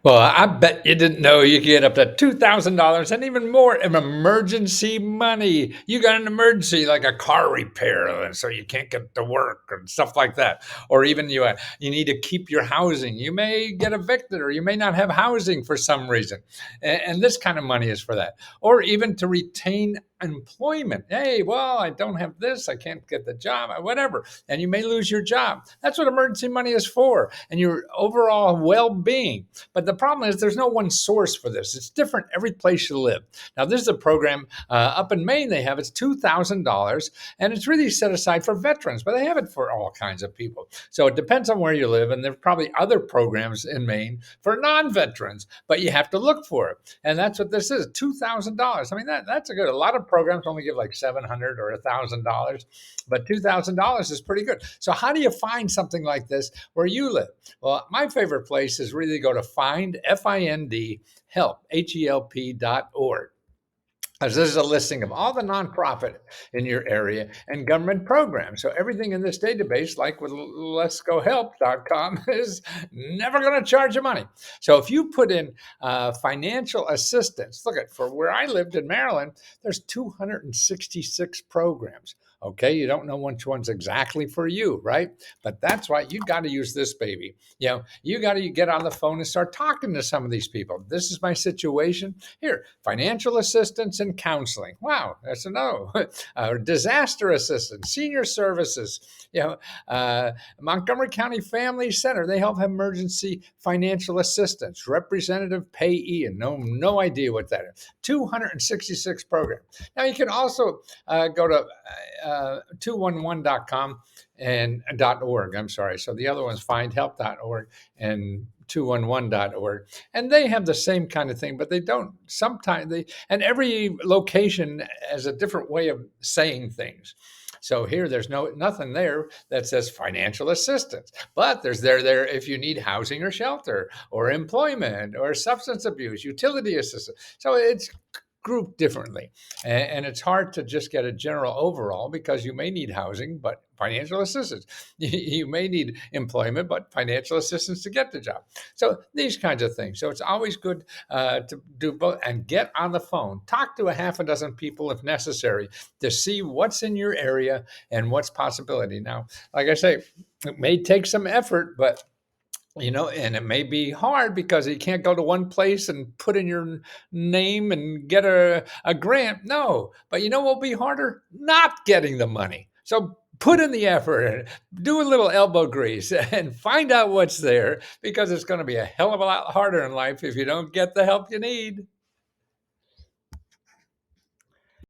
Well, I bet you didn't know you could get up to $2,000 and even more in emergency money. You got an emergency like a car repair, and so you can't get to work and stuff like that. Or even you need to keep your housing. You may get evicted or you may not have housing for some reason. And this kind of money is for that. Or even to retain employment. Hey, well, I don't have this, I can't get the job, whatever. And you may lose your job. That's what emergency money is for, and your overall well-being. But the problem is there's no one source for this. It's different every place you live. Now, this is a program up in Maine they have. It's $2,000, and it's really set aside for veterans, but they have it for all kinds of people. So it depends on where you live, and there's probably other programs in Maine for non-veterans, but you have to look for it. And that's what this is, $2,000. I mean, that's a good. A lot of programs only give like $700 or $1,000, but $2,000 is pretty good. So how do you find something like this where you live? Well, my favorite place is really go to find, F-I-N-D, help, HELP.org. As this is a listing of all the nonprofit in your area and government programs. So everything in this database, like with letsgohelp.com, is never going to charge you money. So if you put in financial assistance, look at for where I lived in Maryland, there's 266 programs. Okay, you don't know which one's exactly for you, right? But that's why you got to use this baby. You got to get on the phone and start talking to some of these people. This is my situation. Here, financial assistance and counseling. Wow, that's a no. Disaster assistance, senior services. Montgomery County Family Center. They help emergency financial assistance. Representative payee, and no idea what that is. 266 programs. Now you can also go to 211.com and .org. I'm sorry. So the other one's findhelp.org and 211.org, and they have the same kind of thing, but they don't. Sometimes and every location has a different way of saying things. So here, there's nothing there that says financial assistance, but there's there if you need housing or shelter or employment or substance abuse, utility assistance. So it's grouped differently, and it's hard to just get a general overall because you may need housing, but financial assistance. You may need employment, but financial assistance to get the job. So these kinds of things. So it's always good to do both and get on the phone. Talk to a half a dozen people if necessary to see what's in your area and what's possibility. Now, like I say, it may take some effort, but and it may be hard because you can't go to one place and put in your name and get a grant. No, but what will be harder? Not getting the money. So put in the effort and do a little elbow grease and find out what's there, because it's going to be a hell of a lot harder in life if you don't get the help you need.